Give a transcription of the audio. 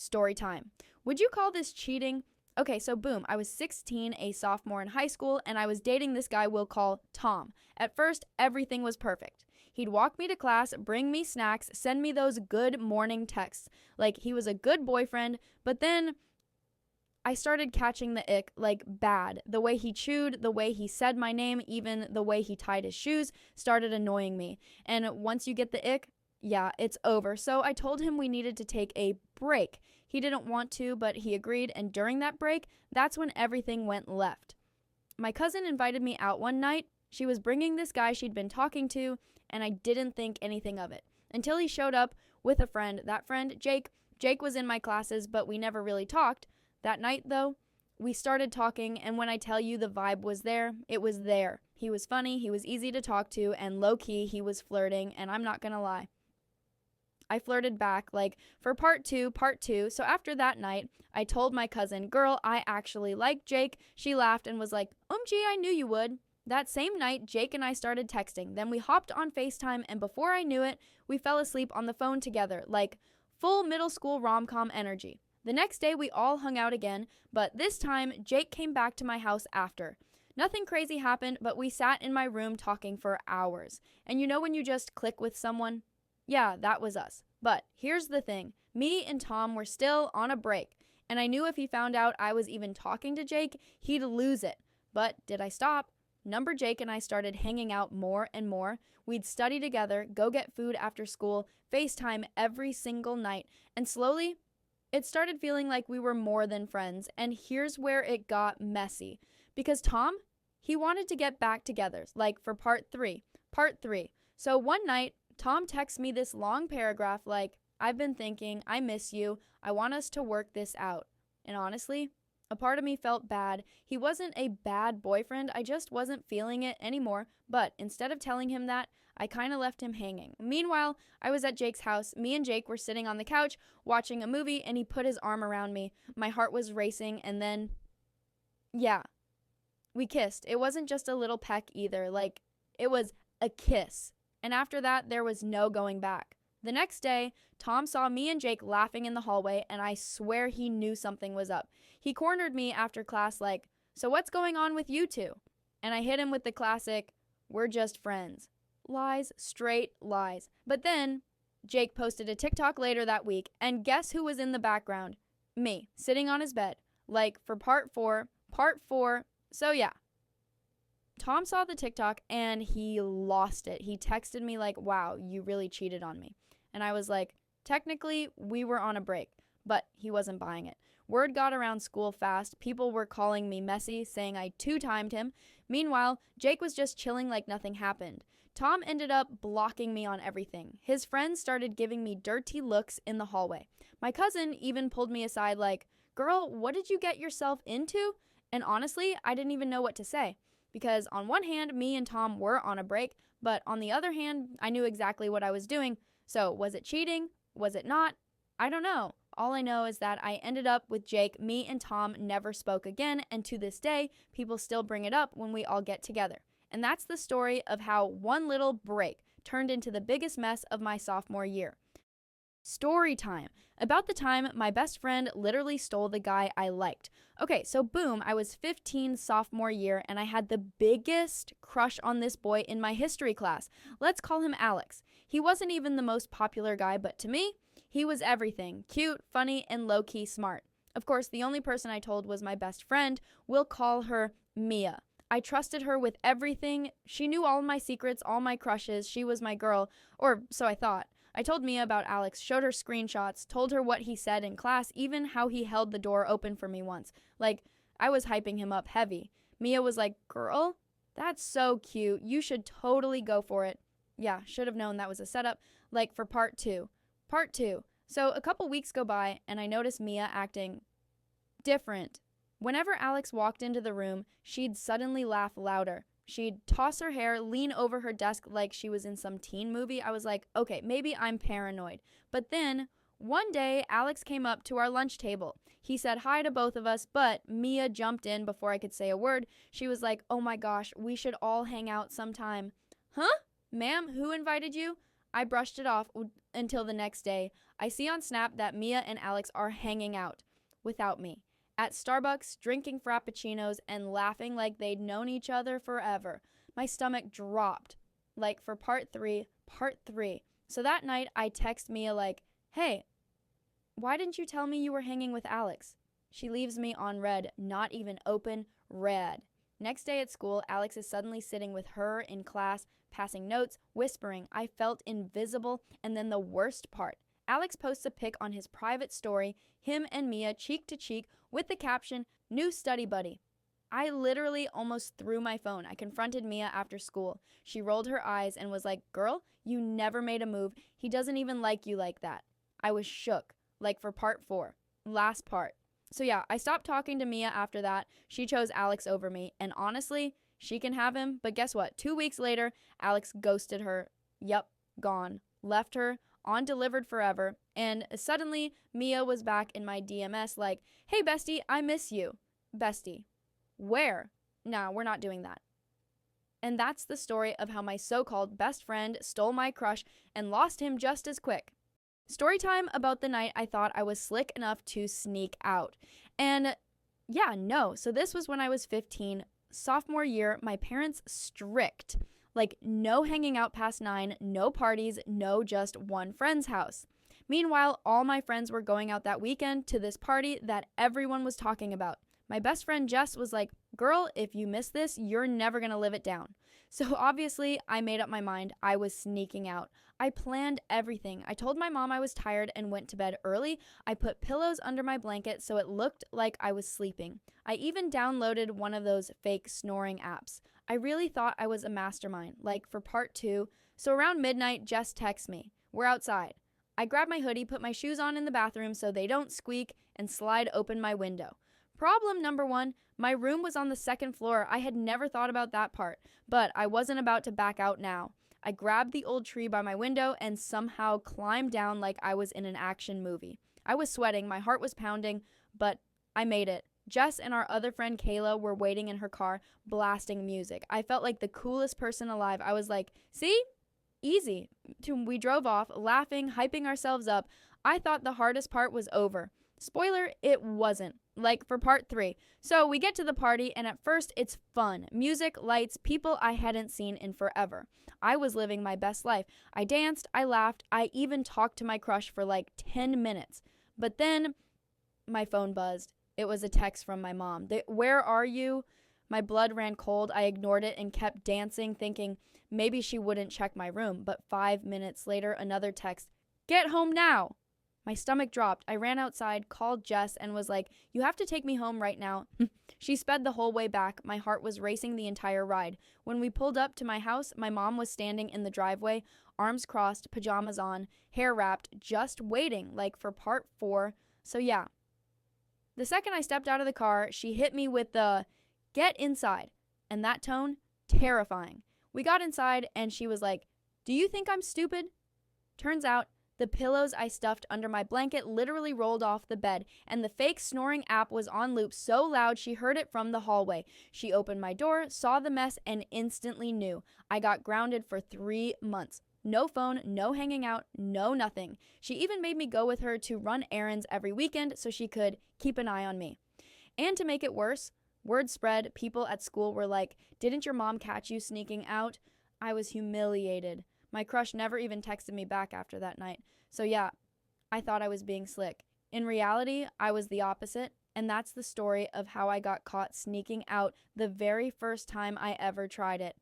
Story time. Would you call this cheating? Okay, so boom, I was 16, a sophomore in high school, and I was dating this guy we'll call Tom. At first, everything was perfect. He'd walk me to class, bring me snacks, send me those good morning texts. Like, he was a good boyfriend, but then I started catching the ick, like bad. The way he chewed, the way he said my name, even the way he tied his shoes started annoying me. And once you get the ick, yeah, it's over. So I told him we needed to take a break. He didn't want to, but he agreed, and during that break, that's when everything went left. My cousin invited me out one night. She was bringing this guy she'd been talking to, and I didn't think anything of it. Until he showed up with a friend. That friend, Jake. Jake was in my classes, but we never really talked. That night, though, we started talking, and when I tell you the vibe was there, it was there. He was funny, he was easy to talk to, and low-key, he was flirting, and I'm not gonna lie. I flirted back, like, for part two. So after that night, I told my cousin, girl, I actually like Jake. She laughed and was like, gee, I knew you would. That same night, Jake and I started texting. Then we hopped on FaceTime, and before I knew it, we fell asleep on the phone together, like full middle school rom-com energy. The next day, we all hung out again, but this time, Jake came back to my house after. Nothing crazy happened, but we sat in my room talking for hours. And you know when you just click with someone? Yeah, that was us. But here's the thing. Me and Tom were still on a break, and I knew if he found out I was even talking to Jake, he'd lose it. But did I stop? Number Jake and I started hanging out more and more. We'd study together, go get food after school, FaceTime every single night, and slowly, it started feeling like we were more than friends. And here's where it got messy. Because Tom, he wanted to get back together, like for part three. So one night, Tom texts me this long paragraph like, I've been thinking, I miss you, I want us to work this out. And honestly, a part of me felt bad. He wasn't a bad boyfriend, I just wasn't feeling it anymore. But instead of telling him that, I kind of left him hanging. Meanwhile, I was at Jake's house. Me and Jake were sitting on the couch watching a movie, and he put his arm around me. My heart was racing, and then, yeah, we kissed. It wasn't just a little peck either, like, it was a kiss. And after that, there was no going back. The next day, Tom saw me and Jake laughing in the hallway, and I swear he knew something was up. He cornered me after class like, so what's going on with you two? And I hit him with the classic, we're just friends. Lies, straight lies. But then, Jake posted a TikTok later that week, and guess who was in the background? Me, sitting on his bed. Like, for part four. So yeah. Tom saw the TikTok, and he lost it. He texted me like, wow, you really cheated on me. And I was like, technically, we were on a break, but he wasn't buying it. Word got around school fast. People were calling me messy, saying I two-timed him. Meanwhile, Jake was just chilling like nothing happened. Tom ended up blocking me on everything. His friends started giving me dirty looks in the hallway. My cousin even pulled me aside like, girl, what did you get yourself into? And honestly, I didn't even know what to say. Because on one hand, me and Tom were on a break, but on the other hand, I knew exactly what I was doing. So was it cheating? Was it not? I don't know. All I know is that I ended up with Jake. Me and Tom never spoke again, and to this day, people still bring it up when we all get together. And that's the story of how one little break turned into the biggest mess of my sophomore year. Story time. About the time my best friend literally stole the guy I liked. Okay, so boom, I was 15 sophomore year, and I had the biggest crush on this boy in my history class. Let's call him Alex. He wasn't even the most popular guy, but to me, he was everything. Cute, funny, and low-key smart. Of course, the only person I told was my best friend. We'll call her Mia. I trusted her with everything. She knew all my secrets, all my crushes. She was my girl, or so I thought. I told Mia about Alex, showed her screenshots, told her what he said in class, even how he held the door open for me once. Like, I was hyping him up heavy. Mia was like, girl, that's so cute. You should totally go for it. Yeah, should have known that was a setup. Like, for part two. So a couple weeks go by, and I notice Mia acting different. Whenever Alex walked into the room, she'd suddenly laugh louder. She'd toss her hair, lean over her desk like she was in some teen movie. I was like, okay, maybe I'm paranoid. But then, one day, Alex came up to our lunch table. He said hi to both of us, but Mia jumped in before I could say a word. She was like, oh my gosh, we should all hang out sometime. Huh? Ma'am, who invited you? I brushed it off. until the next day, I see on Snap that Mia and Alex are hanging out without me at Starbucks, drinking frappuccinos and laughing like they'd known each other forever. My stomach dropped. Like for part three. So that night I text Mia like, hey, why didn't you tell me you were hanging with Alex? She leaves me on red, not even open, red. Next day at school, Alex is suddenly sitting with her in class, passing notes, whispering. I felt invisible, and then the worst part. Alex posts a pic on his private story, him and Mia cheek to cheek, with the caption, "New study buddy." I literally almost threw my phone. I confronted Mia after school. She rolled her eyes and was like, girl, you never made a move. He doesn't even like you like that. I was shook, like for part 4, last part. So yeah, I stopped talking to Mia after that. She chose Alex over me, and honestly, she can have him, but guess what? 2 weeks later, Alex ghosted her. Yup, gone. Left her on delivered forever, and suddenly Mia was back in my DMS like, hey bestie, I miss you. Bestie, where? Nah, we're not doing that. And that's the story of how my so-called best friend stole my crush and lost him just as quick. Story time about the night I thought I was slick enough to sneak out. And yeah, no. So this was when I was 15, sophomore year. My parents strict. Like, no hanging out past 9, no parties, no just one friend's house. Meanwhile, all my friends were going out that weekend to this party that everyone was talking about. My best friend Jess was like, girl, if you miss this, you're never gonna live it down. So obviously, I made up my mind. I was sneaking out. I planned everything. I told my mom I was tired and went to bed early. I put pillows under my blanket so it looked like I was sleeping. I even downloaded one of those fake snoring apps. I really thought I was a mastermind, like for part 2. So around midnight, Jess texts me. We're outside. I grab my hoodie, put my shoes on in the bathroom so they don't squeak, and slide open my window. Problem number 1, my room was on the 2nd floor. I had never thought about that part, but I wasn't about to back out now. I grabbed the old tree by my window and somehow climbed down like I was in an action movie. I was sweating, my heart was pounding, but I made it. Jess and our other friend Kayla were waiting in her car, blasting music. I felt like the coolest person alive. I was like, see? Easy. We drove off, laughing, hyping ourselves up. I thought the hardest part was over. Spoiler, it wasn't. Like for part 3. So we get to the party, and at first it's fun. Music, lights, people I hadn't seen in forever. I was living my best life. I danced, I laughed, I even talked to my crush for like 10 minutes. But then my phone buzzed. It was a text from my mom. Where are you? My blood ran cold. I ignored it and kept dancing, thinking maybe she wouldn't check my room. But 5 minutes later, another text. Get home now. My stomach dropped. I ran outside, called Jess, and was like, you have to take me home right now. She sped the whole way back. My heart was racing the entire ride. When we pulled up to my house, my mom was standing in the driveway, arms crossed, pajamas on, hair wrapped, just waiting, like for part 4. So yeah. The second I stepped out of the car, she hit me with the, get inside. And that tone, terrifying. We got inside, and she was like, do you think I'm stupid? Turns out, the pillows I stuffed under my blanket literally rolled off the bed, and the fake snoring app was on loop so loud she heard it from the hallway. She opened my door, saw the mess, and instantly knew. I got grounded for 3 months. No phone, no hanging out, no nothing. She even made me go with her to run errands every weekend so she could keep an eye on me. And to make it worse, word spread. People at school were like, didn't your mom catch you sneaking out? I was humiliated. My crush never even texted me back after that night. So yeah, I thought I was being slick. In reality, I was the opposite, and that's the story of how I got caught sneaking out the very first time I ever tried it.